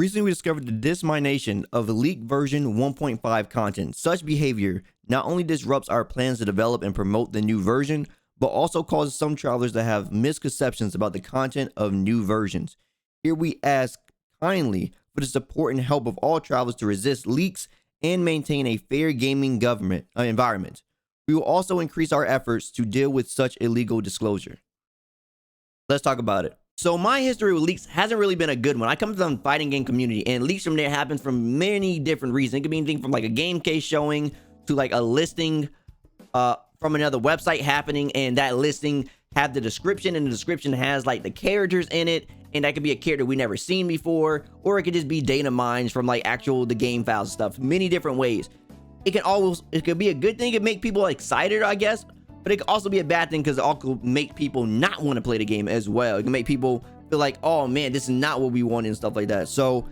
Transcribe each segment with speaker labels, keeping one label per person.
Speaker 1: Recently, we discovered the dissemination of the leaked version 1.5 content. Such behavior not only disrupts our plans to develop and promote the new version, but also causes some travelers to have misconceptions about the content of new versions. Here we ask kindly for the support and help of all travelers to resist leaks and maintain a fair gaming environment. We will also increase our efforts to deal with such illegal disclosure. Let's talk about it. So my history with leaks hasn't really been a good one. I come from the fighting game community, and leaks from there happen from many different reasons. It could be anything from like a game case showing to like a listing from another website happening, and that listing have the description, and the description has like the characters in it, and that could be a character we never seen before, or it could just be data mines from like the game files and stuff. Many different ways. It could be a good thing. It could make people excited, I guess. But it could also be a bad thing because it also make people not want to play the game as well. It can make people feel like, oh man, this is not what we want and stuff like that. So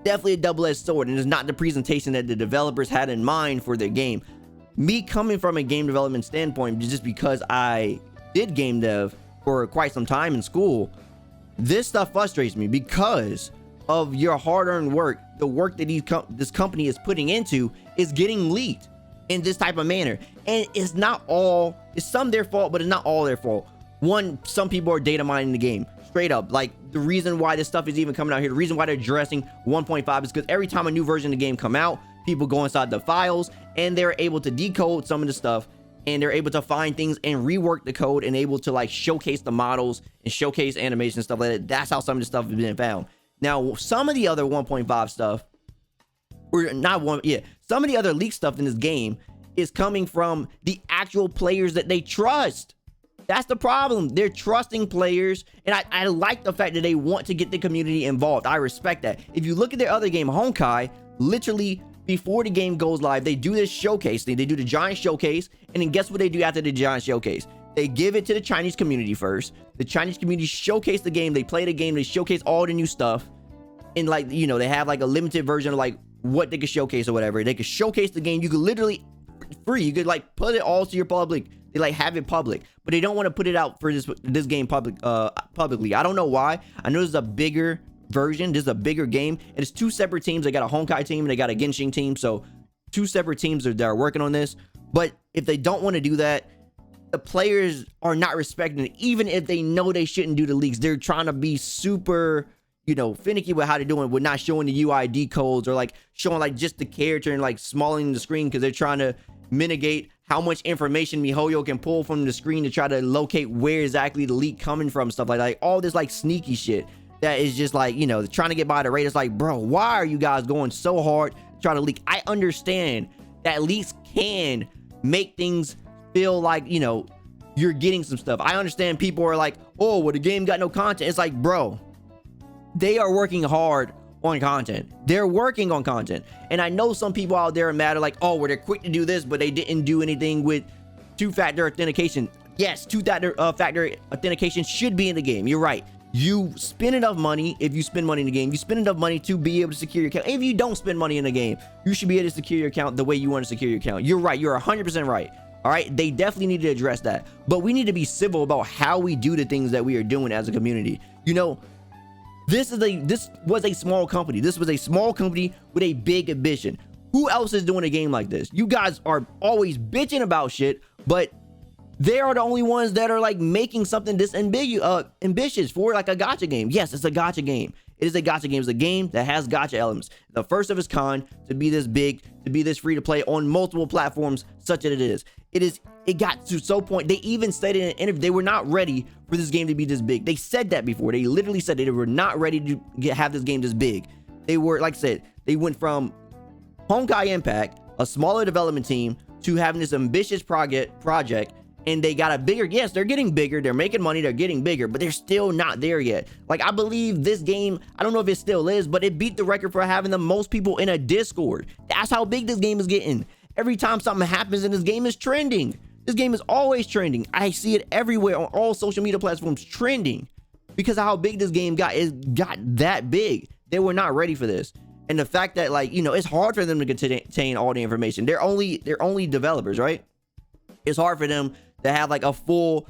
Speaker 1: definitely a double-edged sword, and it's not the presentation that the developers had in mind for their game. Me coming from a game development standpoint, just because I did game dev for quite some time in school, this stuff frustrates me because of your hard-earned work. The work that this company is putting into is getting leaked in this type of manner, and it's some their fault, but it's not all their fault. Some people are data mining the game straight up. Like, the reason why this stuff is even coming out here, the reason why they're addressing 1.5 is because every time a new version of the game come out, people go inside the files and they're able to decode some of the stuff, and they're able to find things and rework the code and able to like showcase the models and showcase animation and stuff like that. That's how some of the stuff has been found. Now, some of the other 1.5 stuff, some of the other leaked stuff in this game is coming from the actual players that they trust. That's the problem. They're trusting players, and I like the fact that they want to get the community involved. I respect that. If you look at their other game, Honkai, literally before the game goes live, they do this showcase thing. They do the giant showcase, and then guess what they do after the giant showcase? They give it to the Chinese community first. The Chinese community showcase the game. They play the game. They showcase all the new stuff, and they have like a limited version of like what they could showcase or whatever. They could showcase the game. You could literally free. You could like put it all to your public. They like have it public, but they don't want to put it out for this game publicly. I don't know why. I know this is a bigger version. This is a bigger game, and it's two separate teams. They got a Honkai team and they got a Genshin team. So two separate teams that are working on this. But if they don't want to do that, the players are not respecting it. Even if they know they shouldn't do the leaks, they're trying to be super, finicky with how they're doing it, with not showing the UID codes or like showing like just the character and like smalling the screen, because they're trying to mitigate how much information Mihoyo can pull from the screen to try to locate where exactly the leak coming from, stuff like that. Like, all this like sneaky shit that is just like, trying to get by the radar. It's like, bro, why are you guys going so hard trying to leak? I understand that leaks can make things feel like, you're getting some stuff. I understand people are like, oh, well, the game got no content. It's like, bro, they are working hard on content. They're working on content. And I know some people out there are mad at like, oh, well, they're quick to do this, but they didn't do anything with two-factor authentication. Yes, two-factor authentication should be in the game. You're right. You spend enough money. If you spend money in the game, you spend enough money to be able to secure your account. If you don't spend money in the game, you should be able to secure your account the way you want to secure your account. You're right. You're 100% right. All right. They definitely need to address that. But we need to be civil about how we do the things that we are doing as a community. This was a small company. This was a small company with a big ambition. Who else is doing a game like this? You guys are always bitching about shit, but they are the only ones that are like making something this ambitious for like a gacha game. Yes, it's a gacha game. It is a gacha game. It's a game that has gacha elements. The first of its kind to be this big, to be this free to play on multiple platforms, such that it is. It got to so point. They even said in an interview they were not ready for this game to be this big. They said that before. They literally said they were not ready to have this game this big. They were, like I said, they went from Honkai Impact, a smaller development team, to having this ambitious project, and they got a bigger, yes, they're getting bigger, they're making money, they're getting bigger, but they're still not there yet. Like, I believe this game, I don't know if it still is, but it beat the record for having the most people in a Discord. That's how big this game is getting. Every time something happens in this game, is trending. This game is always trending. I see it everywhere on all social media platforms trending because of how big this game got. It got that big. They were not ready for this. And the fact that, like, it's hard for them to contain all the information. They're only developers, right? It's hard for them to have like a full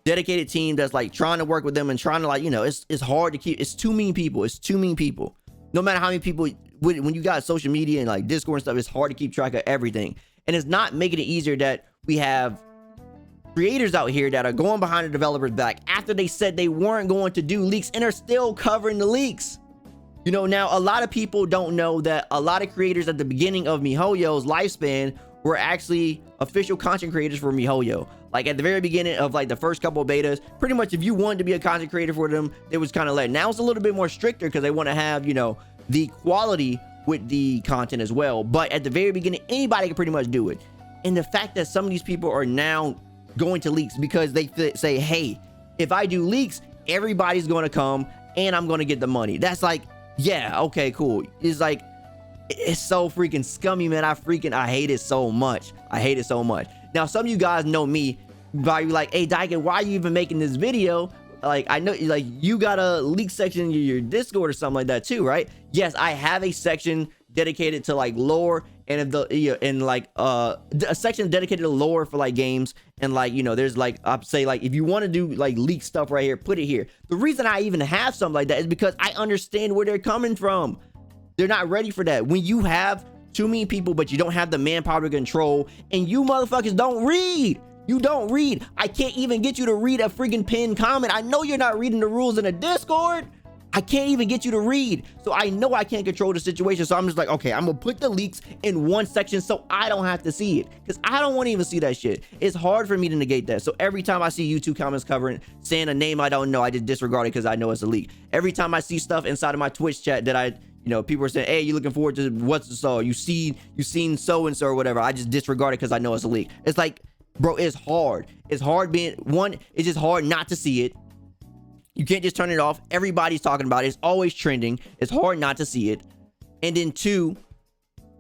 Speaker 1: dedicated team that's like trying to work with them and trying to, like, it's hard to keep. It's too many people. no matter how many people, when you got social media and like Discord and stuff, it's hard to keep track of everything. And it's not making it easier that we have creators out here that are going behind the developers' back after they said they weren't going to do leaks and are still covering the leaks. You know, now a lot of people don't know that a lot of creators at the beginning of Mihoyo's lifespan were actually official content creators for Mihoyo. Like at the very beginning of like the first couple of betas, pretty much if you wanted to be a content creator for them, it was kind of let. Now it's a little bit more stricter because they want to have, you know, the quality with the content as well. But at the very beginning, anybody can pretty much do it. And the fact that some of these people are now going to leaks because they say, hey, if I do leaks, everybody's going to come and I'm going to get the money. That's like, yeah, okay, cool. It's like, it's so freaking scummy, man. I hate it so much. I hate it so much. Now, some of you guys know me, probably like, hey, Daikin, why are you even making this video? Like, I know, like, you got a leak section in your Discord or something like that too, right? Yes, I have a section dedicated to like lore and if the and like a section dedicated to lore for like games, and like, you know, there's like, I'd say like if you want to do like leak stuff right here, put it here. The reason I even have something like that is because I understand where they're coming from. They're not ready for that. When you have too many people but you don't have the manpower to control, and you motherfuckers don't read. You don't read. I can't even get you to read a freaking pinned comment. I know you're not reading the rules in a Discord. I can't even get you to read. So I know I can't control the situation. So I'm just like, okay, I'm gonna put the leaks in one section so I don't have to see it, because I don't want to even see that shit. It's hard for me to negate that. So every time I see YouTube comments covering, saying a name I don't know, I just disregard it because I know it's a leak. Every time I see stuff inside of my Twitch chat that you know, people are saying, hey, you looking forward to what's the so? You seen so-and-so or whatever, I just disregard it because I know it's a leak. It's like, bro, it's hard. It's hard being, one, it's just hard not to see it. You can't just turn it off. Everybody's talking about it. It's always trending. It's hard not to see it. And then two,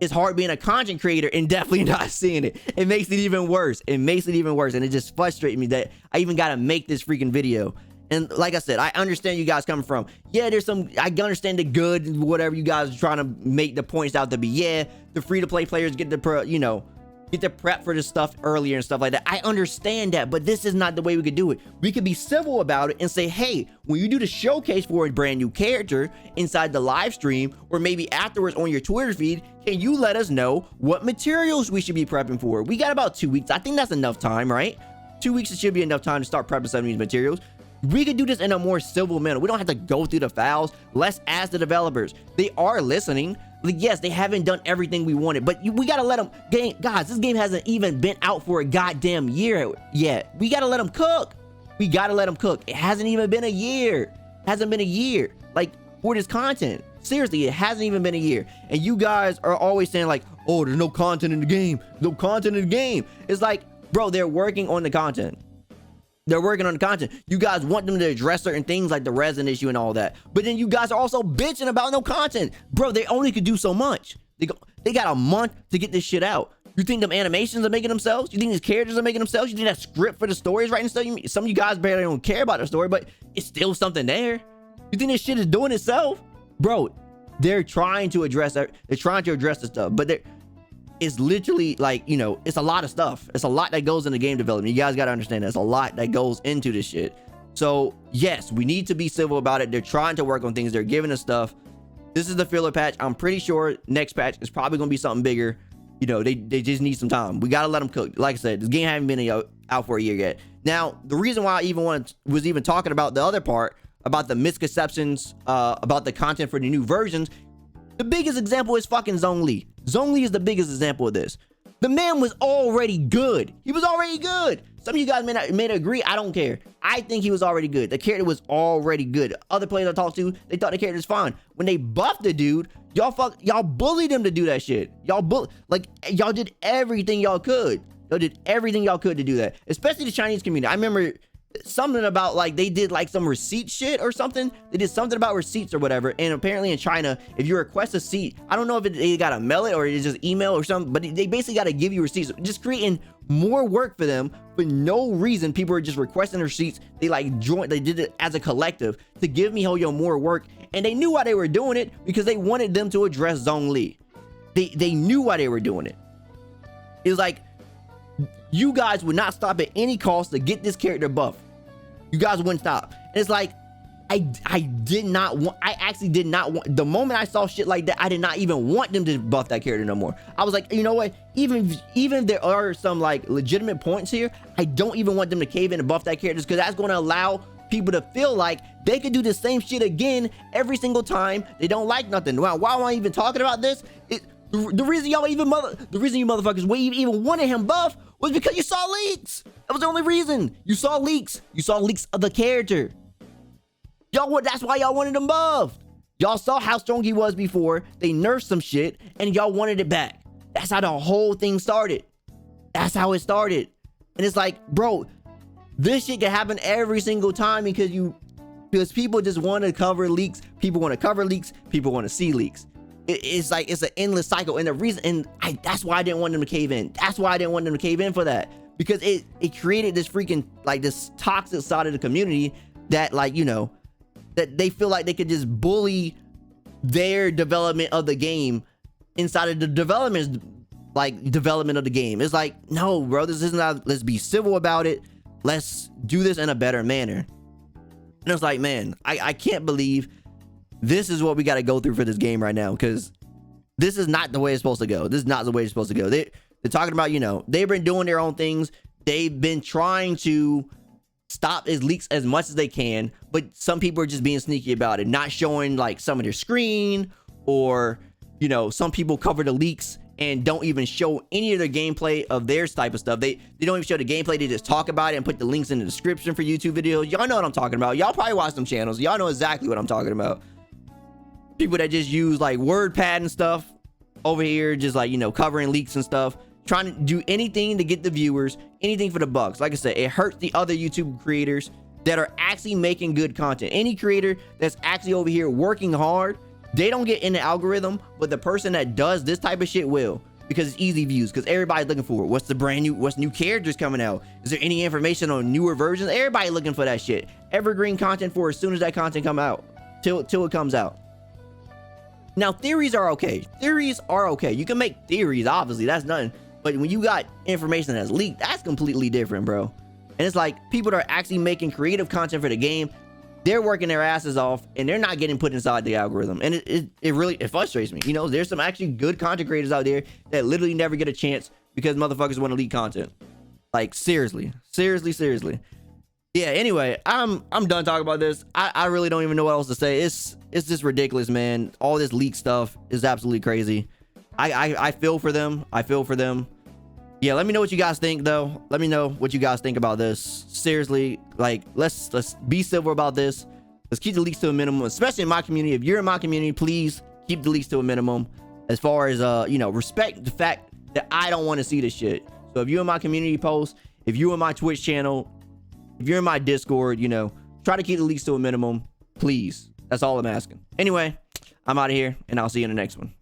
Speaker 1: it's hard being a content creator and definitely not seeing it. It makes it even worse. It makes it even worse. And it just frustrates me that I even got to make this freaking video. And like I said, I understand you guys coming from, yeah, there's some, I understand the good, whatever you guys are trying to make the points out to be. Yeah, the free-to-play players get the, you know, get the prep for this stuff earlier and stuff like that. I understand that, but this is not the way we could do it. We could be civil about it and say, hey, when you do the showcase for a brand new character inside the live stream, or maybe afterwards on your Twitter feed, can you let us know what materials we should be prepping for? We got about 2 weeks. I think that's enough time, right? 2 weeks should be enough time to start prepping some of these materials. We could do this in a more civil manner. We don't have to go through the files. Let's ask the developers. They are listening. Like, yes, they haven't done everything we wanted, but we gotta let them. Guys, this game hasn't even been out for a goddamn year yet. We gotta let them cook. We gotta let them cook. It hasn't even been a year. Hasn't been a year. Like, for this content. Seriously, it hasn't even been a year. And you guys are always saying like, oh, there's no content in the game. No content in the game. It's like, bro, they're working on the content. They're working on the content. You guys want them to address certain things like the resin issue and all that. But then you guys are also bitching about no content. Bro, they only could do so much. They got a month to get this shit out. You think them animations are making themselves? You think these characters are making themselves? You think that script for the story is writing stuff? Some of you guys barely don't care about the story, but it's still something there. You think this shit is doing itself? Bro, they're trying to address that. They're trying to address the stuff, but it's literally like, you know, it's a lot of stuff. It's a lot that goes into game development. You guys got to understand there's a lot that goes into this shit. So yes, we need to be civil about it. They're trying to work on things. They're giving us stuff. This is the filler patch. I'm pretty sure next patch is probably going to be something bigger. You know, they just need some time. We got to let them cook. Like I said, this game hasn't been out for a year yet. Now, the reason why I was even talking about the other part, about the misconceptions, about the content for the new versions, the biggest example is fucking Zhongli. Zhongli is the biggest example of this. The man was already good. He was already good. Some of you guys may not agree. I don't care. I think he was already good. The character was already good. Other players I talked to, they thought the character was fine. When they buffed the dude, y'all bullied him to do that shit. Y'all did everything y'all could. Y'all did everything y'all could to do that. Especially the Chinese community. I remember something about like they did like some receipt shit or something. They did something about receipts or whatever. And apparently in China, if you request a seat, I don't know if they gotta mail it or it's just email or something, but they basically gotta give you receipts. Just creating more work for them for no reason. People are just requesting receipts. They like they did it as a collective to give Mihoyo more work, and they knew why they were doing it, because they wanted them to address Zhongli. They knew why they were doing it. It was like, you guys would not stop at any cost to get this character buff. You guys wouldn't stop. And it's like, I did not want, I actually did not want, the moment I saw shit like that, I did not even want them to buff that character no more. I was like, you know what, even there are some like legitimate points here, I don't even want them to cave in and buff that character, because that's going to allow people to feel like they could do the same shit again every single time they don't like nothing. Wow, why am I even talking about this? The reason y'all even the reason you motherfuckers even wanted him buff was because you saw leaks. That was the only reason. You saw leaks of the character. Y'all, that's why y'all wanted him buffed. Y'all saw how strong he was before. They nerfed some shit and y'all wanted it back. That's how the whole thing started. That's how it started. And it's like, bro, this shit can happen every single time because people just want to cover leaks. People want to cover leaks. People want to see leaks. It's like, it's an endless cycle. And the reason, that's why I didn't want them to cave in. That's why I didn't want them to cave in for that. Because it created this freaking, like, this toxic side of the community that, like, you know, that they feel like they could just bully their development of the game inside of the development of the game. It's like, no, bro, this is not, let's be civil about it. Let's do this in a better manner. And it's like, man, I can't believe this is what we got to go through for this game right now, because this is not the way it's supposed to go. This is not the way it's supposed to go. They're talking about, you know, they've been doing their own things. They've been trying to stop his leaks as much as they can, but some people are just being sneaky about it, not showing like some of their screen, or, you know, some people cover the leaks and don't even show any of their gameplay of their type of stuff. They don't even show the gameplay. They just talk about it and put the links in the description for YouTube videos. Y'all know what I'm talking about. Y'all probably watch them channels. Y'all know exactly what I'm talking about. People that just use like WordPad and stuff over here, just like, you know, covering leaks and stuff, trying to do anything to get the viewers, anything for the bucks. Like I said, it hurts the other YouTube creators that are actually making good content. Any creator that's actually over here working hard, they don't get in the algorithm, but the person that does this type of shit will, because it's easy views, because everybody's looking for it. What's new characters coming out? Is there any information on newer versions? Everybody looking for that shit. Evergreen content for as soon as that content come out, till it comes out. Now, theories are okay. Theories are okay. You can make theories, obviously, that's nothing. But when you got information that's leaked, that's completely different, bro. And it's like, people that are actually making creative content for the game, they're working their asses off and they're not getting put inside the algorithm. And it really frustrates me. You know, there's some actually good content creators out there that literally never get a chance because motherfuckers want to leak content. Like, seriously. Yeah, anyway, I'm done talking about this. I really don't even know what else to say. It's just ridiculous, man. All this leak stuff is absolutely crazy. I feel for them. Yeah, let me know what you guys think, though. Let me know what you guys think about this. Seriously, like, let's be civil about this. Let's keep the leaks to a minimum, especially in my community. If you're in my community, please keep the leaks to a minimum. As far as, you know, respect the fact that I don't want to see this shit. So if you're in my community post, if you're in my Twitch channel, if you're in my Discord, you know, try to keep the leaks to a minimum, please. That's all I'm asking. Anyway, I'm out of here, and I'll see you in the next one.